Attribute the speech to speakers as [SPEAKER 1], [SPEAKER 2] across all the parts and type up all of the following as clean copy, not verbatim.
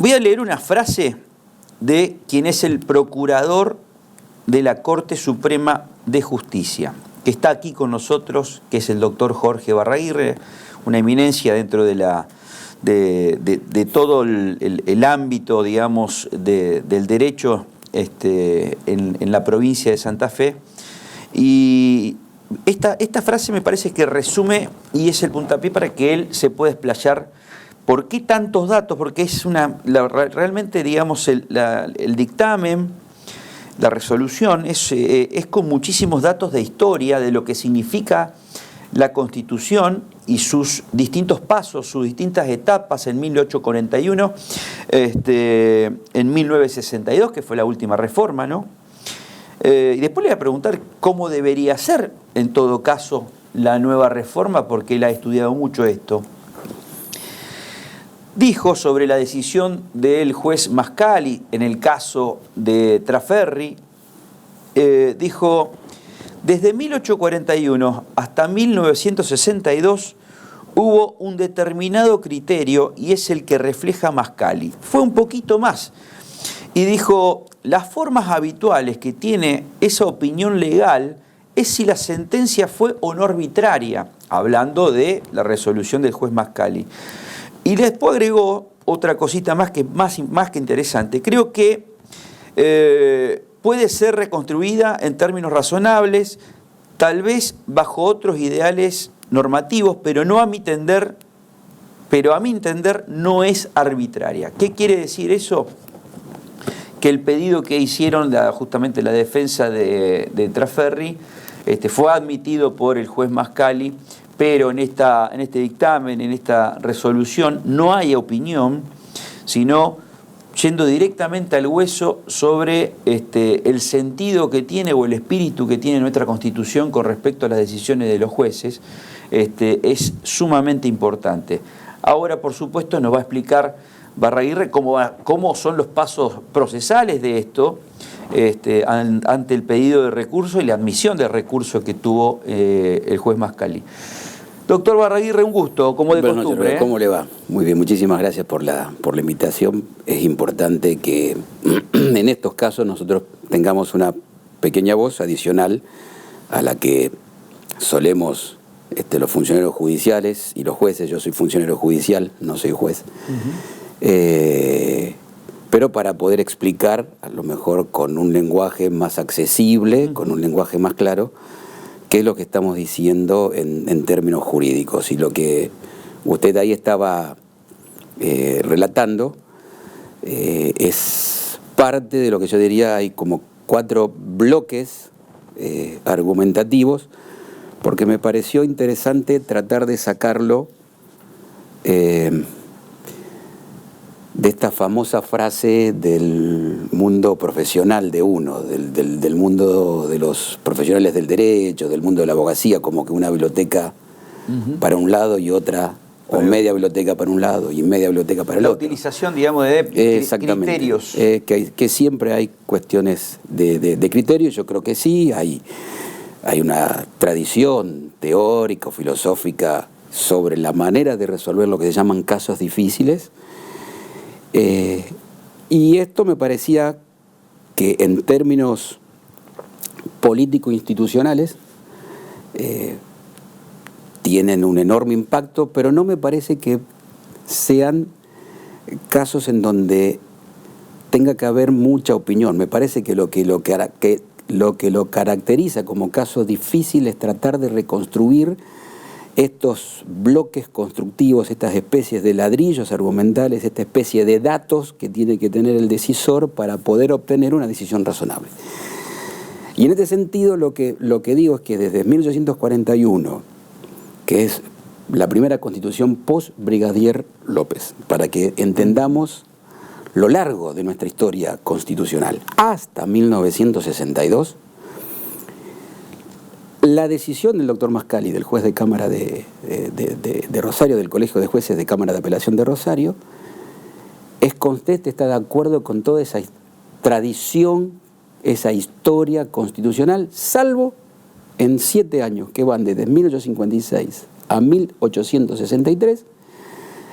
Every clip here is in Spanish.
[SPEAKER 1] Voy a leer una frase de quien es el procurador de la Corte Suprema de Justicia, que está aquí con nosotros, que es el doctor Jorge Barraguirre, una eminencia dentro de todo el ámbito, digamos, del derecho en la provincia de Santa Fe. Y esta frase me parece que resume y es el puntapié para que él se pueda explayar. ¿Por qué tantos datos? Porque es realmente, digamos, el dictamen, la resolución, es con muchísimos datos de historia, de lo que significa la Constitución y sus distintos pasos, sus distintas etapas en 1841, en 1962, que fue la última reforma, ¿no? Y después le voy a preguntar cómo debería ser, en todo caso, la nueva reforma, porque él ha estudiado mucho esto. Dijo sobre la decisión del juez Mascali en el caso de Traferri, dijo: desde 1841 hasta 1962 hubo un determinado criterio y es el que refleja Mascali. Fue un poquito más. Y dijo: las formas habituales que tiene esa opinión legal es si la sentencia fue o no arbitraria, hablando de la resolución del juez Mascali. Y después agregó otra cosita más que interesante. Creo que puede ser reconstruida en términos razonables, tal vez bajo otros ideales normativos, pero a mi entender no es arbitraria. ¿Qué quiere decir eso? Que el pedido que hicieron justamente la defensa de Traferri fue admitido por el juez Mascali, pero en este dictamen, en esta resolución, no hay opinión, sino yendo directamente al hueso sobre el sentido que tiene o el espíritu que tiene nuestra Constitución con respecto a las decisiones de los jueces, es sumamente importante. Ahora, por supuesto, nos va a explicar Barraguirre cómo son los pasos procesales de esto ante el pedido de recurso y la admisión de recurso que tuvo el juez Mascali. Doctor Barraguirre, un gusto, como de costumbre.
[SPEAKER 2] Noches, ¿cómo le va? Muy bien, muchísimas gracias por la invitación. Es importante que en estos casos nosotros tengamos una pequeña voz adicional a la que solemos los funcionarios judiciales y los jueces. Yo soy funcionario judicial, no soy juez. Pero para poder explicar, a lo mejor con un lenguaje más accesible, con un lenguaje más claro, qué es lo que estamos diciendo en términos jurídicos. Y lo que usted ahí estaba relatando es parte de lo que yo diría, hay como 4 bloques argumentativos, porque me pareció interesante tratar de sacarlo de esta famosa frase del mundo profesional de uno, del mundo de los profesionales del derecho, del mundo de la abogacía, como que una biblioteca para un lado y otra, o media biblioteca para un lado y media biblioteca para el otro.
[SPEAKER 1] La utilización, digamos, de criterios.
[SPEAKER 2] Que siempre hay cuestiones de criterios, yo creo que sí, hay una tradición teórica o filosófica sobre la manera de resolver lo que se llaman casos difíciles. Y esto me parecía que en términos político-institucionales tienen un enorme impacto, pero no me parece que sean casos en donde tenga que haber mucha opinión. Me parece que lo que lo caracteriza como caso difícil es tratar de reconstruir estos bloques constructivos, estas especies de ladrillos argumentales, esta especie de datos que tiene que tener el decisor para poder obtener una decisión razonable. Y en este sentido lo que digo es que desde 1841, que es la primera constitución post-Brigadier López, para que entendamos lo largo de nuestra historia constitucional, hasta 1962, la decisión del doctor Mascali, del juez de Cámara de Rosario, del Colegio de Jueces de Cámara de Apelación de Rosario, es constante, está de acuerdo con toda esa tradición, esa historia constitucional, salvo en 7 años que van desde 1856 a 1863,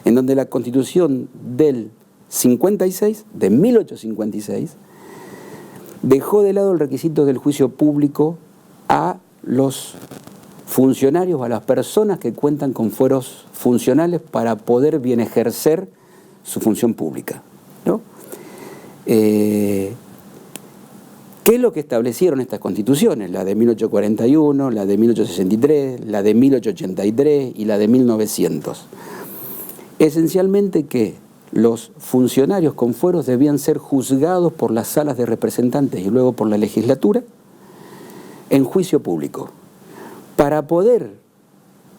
[SPEAKER 2] en donde la Constitución del 1856, dejó de lado el requisito del juicio público a los funcionarios, a las personas que cuentan con fueros funcionales para poder bien ejercer su función pública, ¿no? ¿Qué es lo que establecieron estas constituciones? La de 1841, la de 1863, la de 1883 y la de 1900. Esencialmente que los funcionarios con fueros debían ser juzgados por las salas de representantes y luego por la legislatura en juicio público. Para poder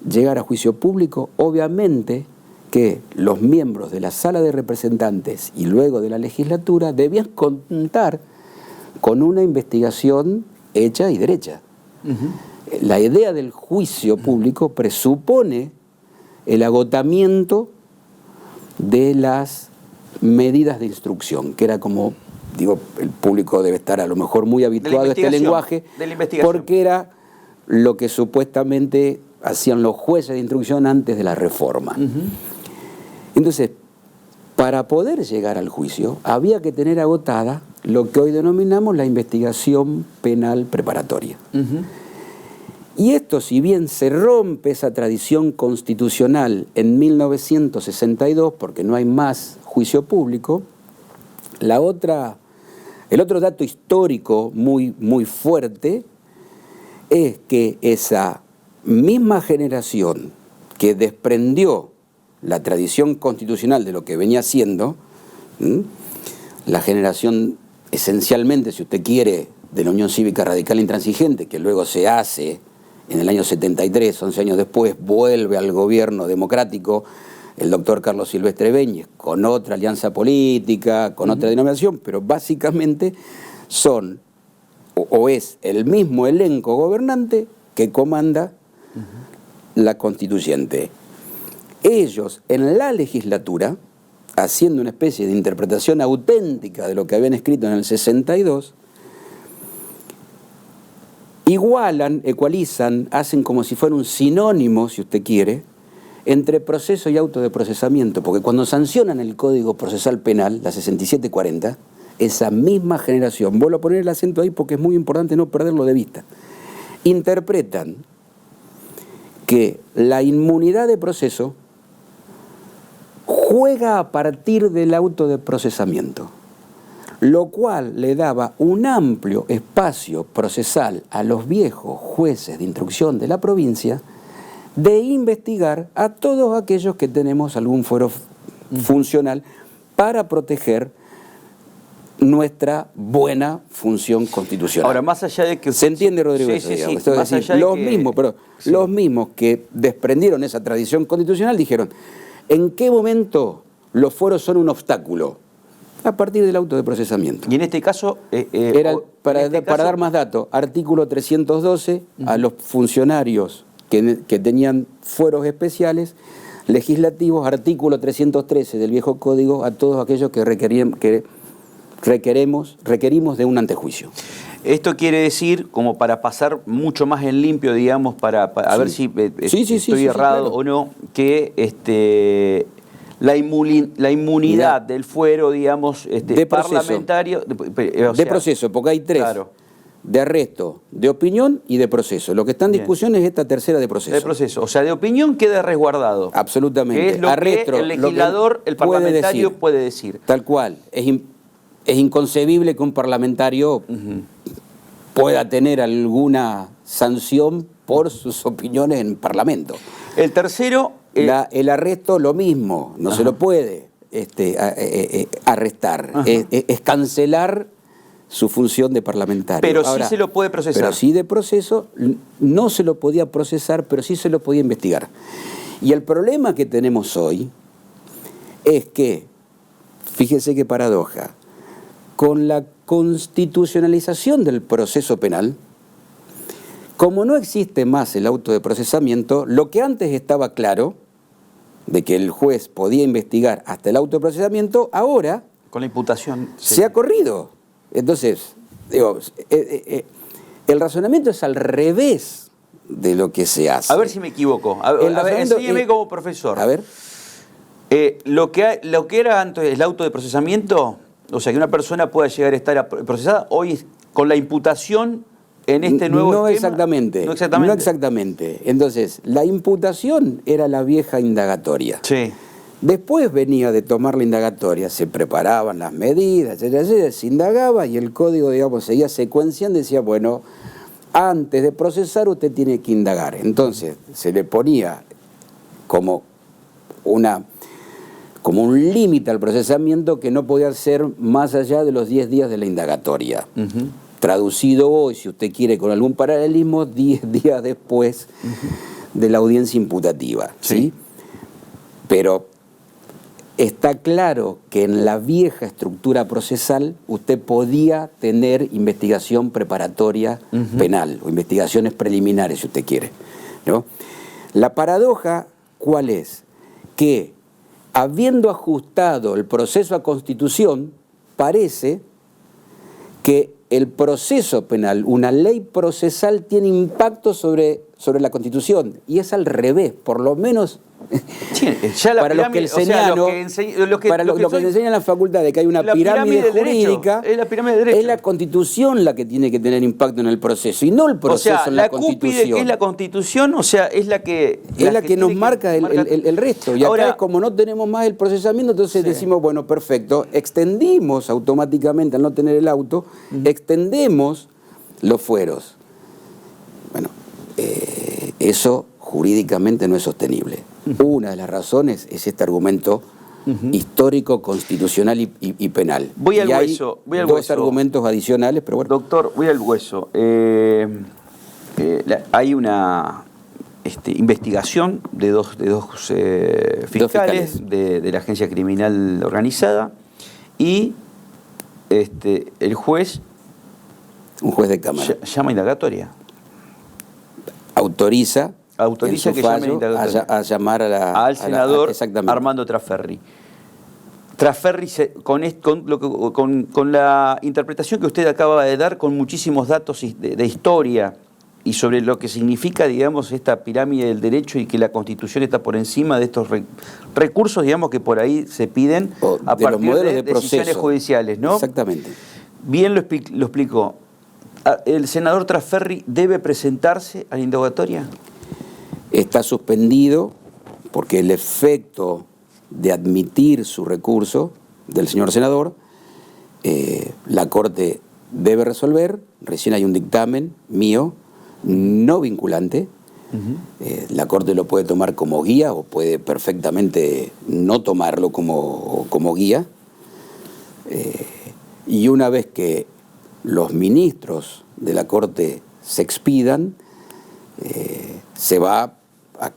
[SPEAKER 2] llegar a juicio público, obviamente que los miembros de la sala de representantes y luego de la legislatura debían contar con una investigación hecha y derecha. La idea del juicio público presupone el agotamiento de las medidas de instrucción, que era como, digo, el público debe estar a lo mejor muy habituado a este lenguaje, porque era lo que supuestamente hacían los jueces de instrucción antes de la reforma. Entonces, para poder llegar al juicio, había que tener agotada lo que hoy denominamos la investigación penal preparatoria. Y esto, si bien se rompe esa tradición constitucional en 1962, porque no hay más juicio público, el otro dato histórico muy, muy fuerte es que esa misma generación que desprendió la tradición constitucional de lo que venía siendo, la generación esencialmente, si usted quiere, de la Unión Cívica Radical Intransigente, que luego se hace en el año 73, 11 años después, vuelve al gobierno democrático el doctor Carlos Silvestre Beñez, con otra alianza política, con otra denominación, pero básicamente son, o es el mismo elenco gobernante que comanda la constituyente. Ellos, en la legislatura, haciendo una especie de interpretación auténtica de lo que habían escrito en el 62, igualan, ecualizan, hacen como si fuera un sinónimo, si usted quiere, entre proceso y auto de procesamiento, porque cuando sancionan el Código Procesal Penal, la 6740, esa misma generación, vuelvo a poner el acento ahí porque es muy importante no perderlo de vista, interpretan que la inmunidad de proceso juega a partir del auto de procesamiento, lo cual le daba un amplio espacio procesal a los viejos jueces de instrucción de la provincia de investigar a todos aquellos que tenemos algún fuero funcional para proteger nuestra buena función constitucional.
[SPEAKER 1] Ahora, más allá de que...
[SPEAKER 2] ¿Se entiende, Rodrigo?
[SPEAKER 1] Sí,
[SPEAKER 2] eso,
[SPEAKER 1] sí,
[SPEAKER 2] digamos?
[SPEAKER 1] sí.
[SPEAKER 2] Es decir, los mismos que desprendieron esa tradición constitucional dijeron, ¿en qué momento los fueros son un obstáculo? A partir del auto de procesamiento.
[SPEAKER 1] Y en este caso...
[SPEAKER 2] para dar más datos, artículo 312, a los funcionarios que tenían fueros especiales, legislativos, artículo 313 del viejo código, a todos aquellos que requerimos de un antejuicio.
[SPEAKER 1] Esto quiere decir, como para pasar mucho más en limpio, digamos, para a ver si estoy errado o no, que la inmunidad del fuero, digamos,
[SPEAKER 2] de
[SPEAKER 1] parlamentario...
[SPEAKER 2] De proceso, porque hay tres.
[SPEAKER 1] Claro.
[SPEAKER 2] De arresto, de opinión y de proceso. Lo que está en discusión es esta tercera de proceso.
[SPEAKER 1] De proceso. O sea, de opinión queda resguardado.
[SPEAKER 2] Absolutamente.
[SPEAKER 1] Que es lo que el legislador, el parlamentario puede decir.
[SPEAKER 2] Tal cual. Es inconcebible que un parlamentario pueda tener alguna sanción por sus opiniones en el Parlamento.
[SPEAKER 1] El tercero...
[SPEAKER 2] el arresto, lo mismo. No se lo puede arrestar. Es cancelar su función de parlamentario.
[SPEAKER 1] Pero ahora, sí se lo puede procesar.
[SPEAKER 2] Pero sí de proceso, no se lo podía procesar, pero sí se lo podía investigar. Y el problema que tenemos hoy es que, fíjese qué paradoja, con la constitucionalización del proceso penal, como no existe más el auto de procesamiento, lo que antes estaba claro, de que el juez podía investigar hasta el auto de procesamiento, ahora
[SPEAKER 1] con la imputación
[SPEAKER 2] se ha corrido. Entonces, digo, el razonamiento es al revés de lo que se hace.
[SPEAKER 1] A ver si me equivoco. Enséñeme como profesor.
[SPEAKER 2] A ver.
[SPEAKER 1] Lo que era antes el auto de procesamiento, o sea, que una persona pueda llegar a estar procesada, hoy con la imputación en este nuevo
[SPEAKER 2] no
[SPEAKER 1] esquema.
[SPEAKER 2] Exactamente,
[SPEAKER 1] No exactamente.
[SPEAKER 2] no exactamente. Entonces, la imputación era la vieja indagatoria.
[SPEAKER 1] Sí.
[SPEAKER 2] Después venía de tomar la indagatoria, se preparaban las medidas, etcétera, se indagaba y el código, digamos, seguía secuenciando y decía, bueno, antes de procesar usted tiene que indagar. Entonces, se le ponía como un límite al procesamiento que no podía ser más allá de los 10 días de la indagatoria. Traducido hoy, si usted quiere, con algún paralelismo, 10 días después de la audiencia imputativa. ¿Sí? Pero está claro que en la vieja estructura procesal usted podía tener investigación preparatoria penal o investigaciones preliminares, si usted quiere, ¿no? La paradoja, ¿cuál es? Que habiendo ajustado el proceso a Constitución, parece que el proceso penal, una ley procesal, tiene impacto sobre la Constitución, y es al revés, por lo menos
[SPEAKER 1] sí, ya la
[SPEAKER 2] para los que el seniano, para lo que se enseña en la facultad de que hay una pirámide jurídica,
[SPEAKER 1] es la pirámide del derecho.
[SPEAKER 2] Es la Constitución la que tiene que tener impacto en el proceso, y no el proceso,
[SPEAKER 1] o sea,
[SPEAKER 2] en la Constitución.
[SPEAKER 1] cúspide, que es la Constitución, o sea, es la que...
[SPEAKER 2] Es la que nos marca el resto. Y
[SPEAKER 1] ahora,
[SPEAKER 2] acá, como no tenemos más el procesamiento, entonces decimos, bueno, perfecto, extendimos automáticamente, al no tener el auto, extendemos los fueros. Bueno, eso jurídicamente no es sostenible. Una de las razones es este argumento histórico, constitucional y penal.
[SPEAKER 1] Voy al
[SPEAKER 2] hay
[SPEAKER 1] hueso.
[SPEAKER 2] Dos argumentos adicionales, pero bueno.
[SPEAKER 1] Doctor, voy al hueso. Hay una investigación de dos fiscales de la Agencia Criminal Organizada y el juez...
[SPEAKER 2] Un juez de Cámara.
[SPEAKER 1] Llama indagatoria.
[SPEAKER 2] Autoriza
[SPEAKER 1] Que llame
[SPEAKER 2] a llamar al
[SPEAKER 1] senador Armando Trasferri. Trasferri, con la interpretación que usted acaba de dar, con muchísimos datos de historia y sobre lo que significa, digamos, esta pirámide del derecho y que la Constitución está por encima de estos recursos, digamos, que por ahí se piden a partir de decisiones judiciales, ¿no?
[SPEAKER 2] Exactamente.
[SPEAKER 1] Bien lo explicó. ¿El senador Trasferri debe presentarse a la indagatoria?
[SPEAKER 2] Está suspendido porque el efecto de admitir su recurso del señor senador, la Corte debe resolver. Recién hay un dictamen mío, no vinculante. La Corte lo puede tomar como guía o puede perfectamente no tomarlo como guía. Y una vez que los ministros de la Corte se expidan, se va a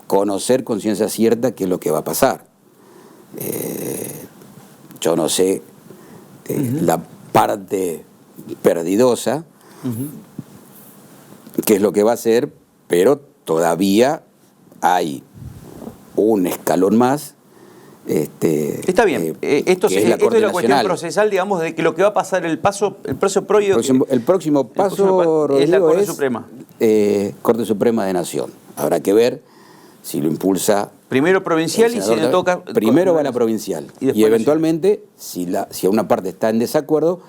[SPEAKER 2] conocer con ciencia cierta qué es lo que va a pasar. Yo no sé la parte perdidosa, qué es lo que va a hacer, pero todavía hay un escalón más.
[SPEAKER 1] Está bien. Esto es la cuestión procesal, digamos, de que lo que va a pasar el próximo paso, Rodrigo,
[SPEAKER 2] es la Corte
[SPEAKER 1] Suprema.
[SPEAKER 2] Corte Suprema de Nación. Habrá que ver si lo impulsa
[SPEAKER 1] primero provincial y si le toca...
[SPEAKER 2] Primero va a la provincial. Y eventualmente, si a una parte está en desacuerdo,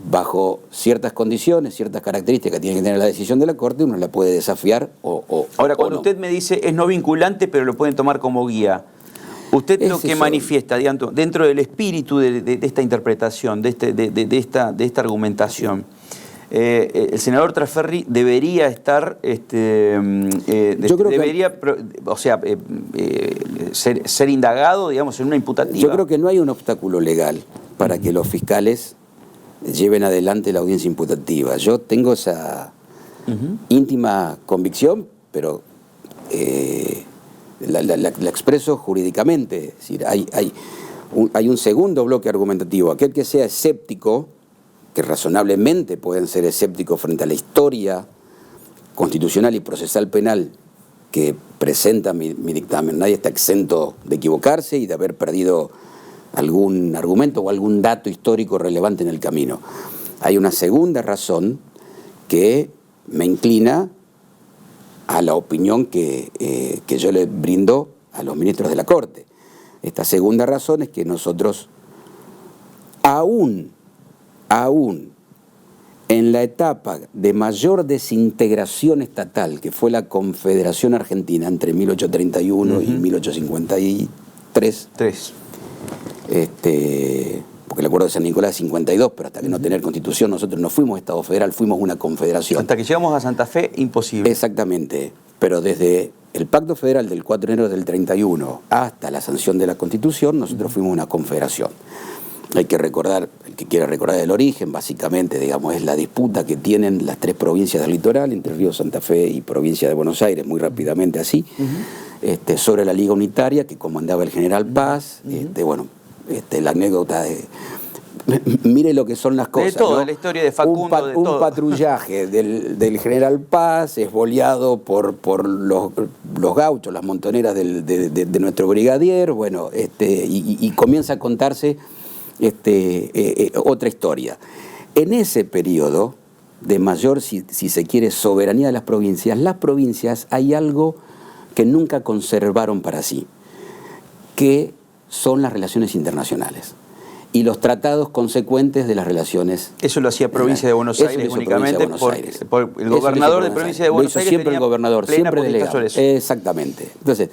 [SPEAKER 2] bajo ciertas condiciones, ciertas características que tiene que tener la decisión de la Corte, uno la puede desafiar o
[SPEAKER 1] Ahora, cuando
[SPEAKER 2] no.
[SPEAKER 1] Usted me dice es no vinculante, pero lo pueden tomar como guía, usted lo que manifiesta, digamos, dentro del espíritu de esta interpretación, de esta argumentación, el senador Trasferri debería estar, ser indagado, digamos, en una imputativa.
[SPEAKER 2] Yo creo que no hay un obstáculo legal para que los fiscales lleven adelante la audiencia imputativa. Yo tengo esa íntima convicción, pero la expreso jurídicamente. Es decir, hay un segundo bloque argumentativo. Aquel que sea escéptico, que razonablemente pueden ser escépticos frente a la historia constitucional y procesal penal que presenta mi dictamen. Nadie está exento de equivocarse y de haber perdido algún argumento o algún dato histórico relevante en el camino. Hay una segunda razón que me inclina a la opinión que yo le brindo a los ministros de la Corte. Esta segunda razón es que nosotros, aún en la etapa de mayor desintegración estatal, que fue la Confederación Argentina entre 1831 y 1853, porque el Acuerdo de San Nicolás es 52, pero hasta que no tener Constitución nosotros no fuimos Estado federal, fuimos una confederación.
[SPEAKER 1] Hasta que llegamos a Santa Fe, imposible.
[SPEAKER 2] Exactamente, pero desde el Pacto Federal del 4 de enero del 31 hasta la sanción de la Constitución, nosotros fuimos una confederación. Hay que recordar, el que quiera recordar el origen, básicamente, digamos, es la disputa que tienen las tres provincias del litoral, Entre Ríos, Santa Fe y provincia de Buenos Aires, muy rápidamente así, sobre la Liga Unitaria que comandaba el general Paz. La anécdota de... Mire lo que son las cosas.
[SPEAKER 1] De todo,
[SPEAKER 2] ¿no?
[SPEAKER 1] la historia de Facundo, de todo.
[SPEAKER 2] Un patrullaje del general Paz es boleado por los gauchos, las montoneras de nuestro brigadier, y comienza a contarse otra historia. En ese periodo de mayor, si se quiere, soberanía de las provincias hay algo que nunca conservaron para sí, que son las relaciones internacionales y los tratados consecuentes de las relaciones.
[SPEAKER 1] Eso lo hacía Provincia de Buenos Aires únicamente, por el gobernador de Provincia de Buenos Aires.
[SPEAKER 2] Siempre el gobernador, siempre delegado. Exactamente. Entonces,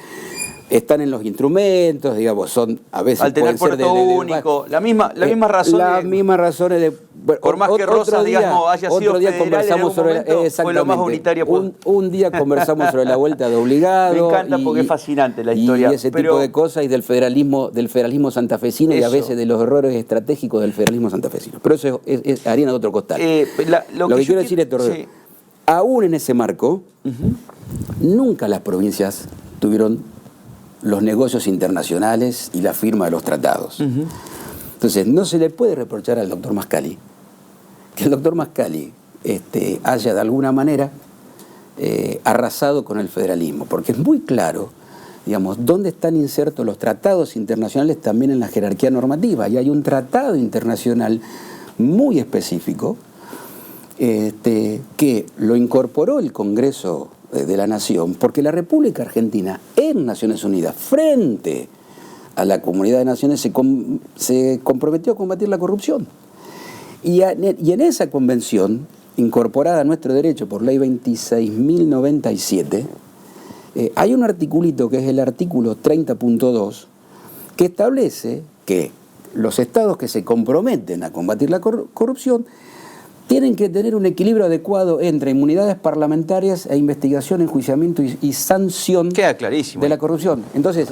[SPEAKER 2] están en los instrumentos, digamos, son a veces
[SPEAKER 1] al tener puerto único, la misma razón.
[SPEAKER 2] Las mismas razones de...
[SPEAKER 1] Por más que Rosas, digamos, haya sido
[SPEAKER 2] otro día
[SPEAKER 1] federal,
[SPEAKER 2] conversamos sobre
[SPEAKER 1] fue lo más unitario.
[SPEAKER 2] Un día conversamos sobre la vuelta de obligado.
[SPEAKER 1] Me encanta porque es fascinante la historia.
[SPEAKER 2] Y ese tipo de cosas, y del federalismo santafesino, y a veces de los errores estratégicos del federalismo santafesino. Pero eso es harina de otro costal. Lo que quiero decir es esto, sí. Aún en ese marco, nunca las provincias tuvieron los negocios internacionales y la firma de los tratados. Entonces, no se le puede reprochar al doctor Mascali que el doctor Mascali haya de alguna manera arrasado con el federalismo, porque es muy claro, digamos, dónde están insertos los tratados internacionales también en la jerarquía normativa, y hay un tratado internacional muy específico que lo incorporó el Congreso de la Nación, porque la República Argentina en Naciones Unidas, frente a la Comunidad de Naciones, se comprometió a combatir la corrupción. Y en esa convención, incorporada a nuestro derecho por ley 26.097, hay un articulito que es el artículo 30.2, que establece que los estados que se comprometen a combatir la corrupción tienen que tener un equilibrio adecuado entre inmunidades parlamentarias e investigación, enjuiciamiento y sanción.
[SPEAKER 1] Queda clarísimo
[SPEAKER 2] de la corrupción. Entonces,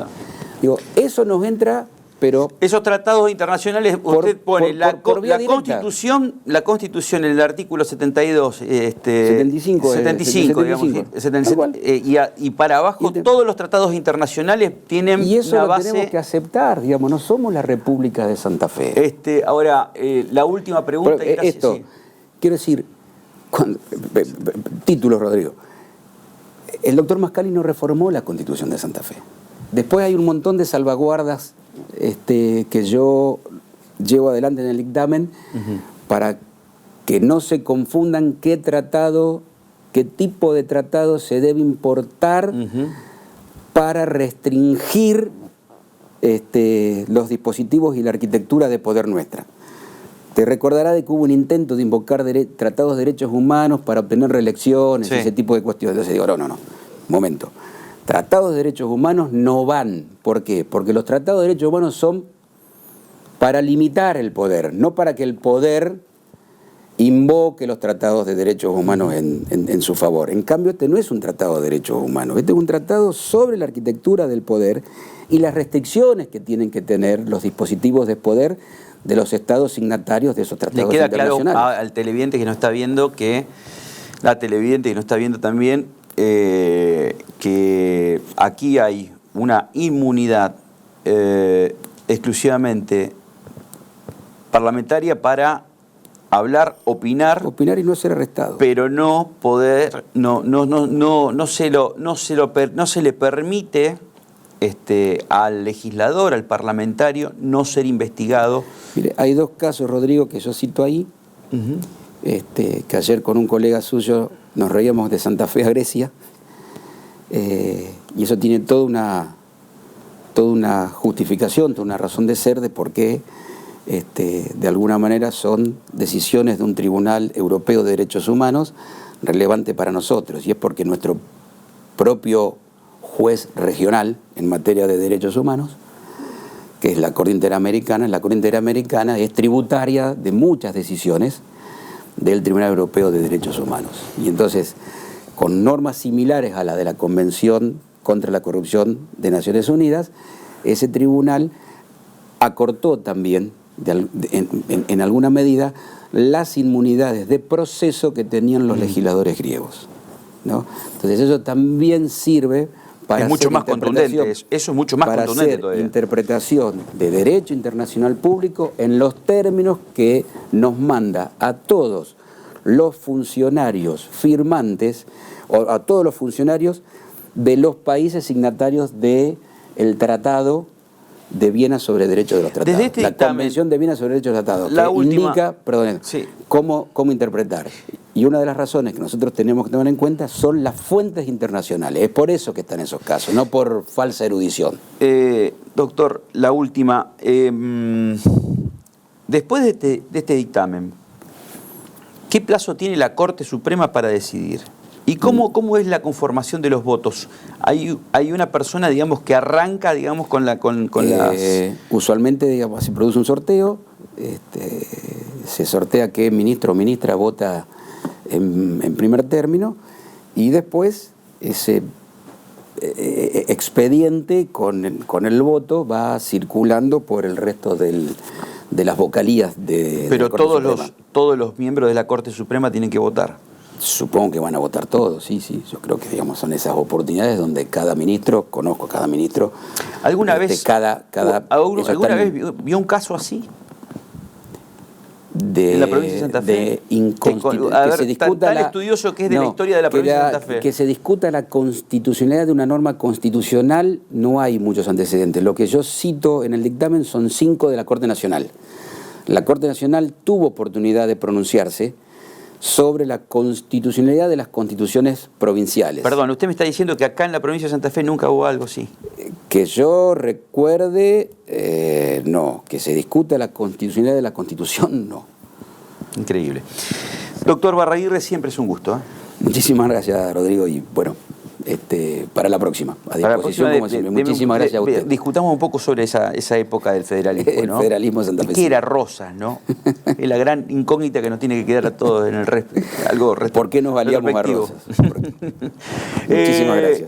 [SPEAKER 2] digo, eso nos entra, pero...
[SPEAKER 1] Esos tratados internacionales, usted pone la Constitución, en el artículo 72, 75, digamos, y para abajo todos los tratados internacionales tienen una base...
[SPEAKER 2] Y eso lo tenemos que aceptar, digamos, no somos la República de Santa Fe.
[SPEAKER 1] Ahora, la última pregunta...
[SPEAKER 2] Pero, quiero decir, título, Rodrigo. El doctor Mascali no reformó la Constitución de Santa Fe. Después hay un montón de salvaguardas que yo llevo adelante en el dictamen para que no se confundan qué tipo de tratado se debe importar para restringir los dispositivos y la arquitectura de poder nuestra. Te recordará de que hubo un intento de invocar tratados de derechos humanos para obtener reelecciones, ese tipo de cuestiones. Entonces digo, no, momento. Tratados de derechos humanos no van. ¿Por qué? Porque los tratados de derechos humanos son para limitar el poder, no para que el poder invoque los tratados de derechos humanos en su favor. En cambio, este no es un tratado de derechos humanos, este es un tratado sobre la arquitectura del poder y las restricciones que tienen que tener los dispositivos de poder de los estados signatarios de esos tratados internacionales.
[SPEAKER 1] Le queda claro al televidente que no está viendo también que aquí hay una inmunidad exclusivamente parlamentaria para hablar, opinar
[SPEAKER 2] y no ser arrestado,
[SPEAKER 1] pero no poder, no se le permite al legislador, al parlamentario, no ser investigado.
[SPEAKER 2] Mire, hay dos casos, Rodrigo, que yo cito ahí, que ayer con un colega suyo nos reíamos de Santa Fe a Grecia, y eso tiene toda toda una justificación, toda una razón de ser de por qué de alguna manera son decisiones de un Tribunal Europeo de Derechos Humanos relevante para nosotros, y es porque nuestro propio juez regional en materia de derechos humanos, que es la Corte Interamericana es tributaria de muchas decisiones del Tribunal Europeo de Derechos Humanos. Y entonces, con normas similares a la de la Convención contra la Corrupción de Naciones Unidas, ese tribunal acortó también, en alguna medida, las inmunidades de proceso que tenían los legisladores griegos, ¿no? Entonces eso también sirve para
[SPEAKER 1] es mucho
[SPEAKER 2] hacer
[SPEAKER 1] más contundente, eso es mucho más
[SPEAKER 2] para
[SPEAKER 1] contundente
[SPEAKER 2] hacer
[SPEAKER 1] todavía.
[SPEAKER 2] Interpretación de derecho internacional público en los términos que nos manda a todos los funcionarios firmantes, o a todos los funcionarios de los países signatarios del Tratado de Viena sobre Derechos de los Tratados.
[SPEAKER 1] Desde este
[SPEAKER 2] la
[SPEAKER 1] dictamen,
[SPEAKER 2] Convención de Viena sobre Derechos de los Tratados,
[SPEAKER 1] la
[SPEAKER 2] que
[SPEAKER 1] última,
[SPEAKER 2] indica, perdón,
[SPEAKER 1] sí,
[SPEAKER 2] cómo interpretar. Y una de las razones que nosotros tenemos que tomar en cuenta son las fuentes internacionales. Es por eso que están esos casos, no por falsa erudición.
[SPEAKER 1] Doctor, la última. Después de este dictamen, ¿qué plazo tiene la Corte Suprema para decidir? ¿Y cómo es la conformación de los votos? ¿Hay una persona, digamos, que arranca, digamos, con las...?
[SPEAKER 2] Usualmente, digamos, se produce un sorteo, se sortea qué ministro o ministra vota en primer término, y después ese expediente con el voto va circulando por el resto de las vocalías de
[SPEAKER 1] Pero
[SPEAKER 2] la Corte Suprema.
[SPEAKER 1] todos los miembros de la Corte Suprema tienen que votar.
[SPEAKER 2] Supongo que van a votar todos, sí. Yo creo que, digamos, son esas oportunidades donde cada ministro, conozco a cada ministro.
[SPEAKER 1] ¿Alguna vez vio un caso así? En la provincia de Santa Fe.
[SPEAKER 2] Que se discuta
[SPEAKER 1] tan estudioso que es de la historia de la provincia de Santa Fe.
[SPEAKER 2] Que se discuta la constitucionalidad de una norma constitucional, no hay muchos antecedentes. Lo que yo cito en el dictamen son 5 de la Corte Nacional. La Corte Nacional tuvo oportunidad de pronunciarse sobre la constitucionalidad de las constituciones provinciales.
[SPEAKER 1] Perdón, usted me está diciendo que acá en la provincia de Santa Fe nunca hubo algo así.
[SPEAKER 2] Que yo recuerde, no. Que se discuta la constitucionalidad de la Constitución, no.
[SPEAKER 1] Increíble. Doctor Barraguirre, siempre es un gusto.
[SPEAKER 2] Muchísimas gracias, Rodrigo, y bueno, para la próxima. A disposición, como siempre. Muchísimas gracias a usted.
[SPEAKER 1] Discutamos un poco sobre esa época del federalismo, ¿no?
[SPEAKER 2] El federalismo de Santa Fe.
[SPEAKER 1] ¿Qué era Rosas, no? Es la gran incógnita que nos tiene que quedar a todos en el algo.
[SPEAKER 2] ¿Por qué nos valíamos a Rosas? Muchísimas gracias.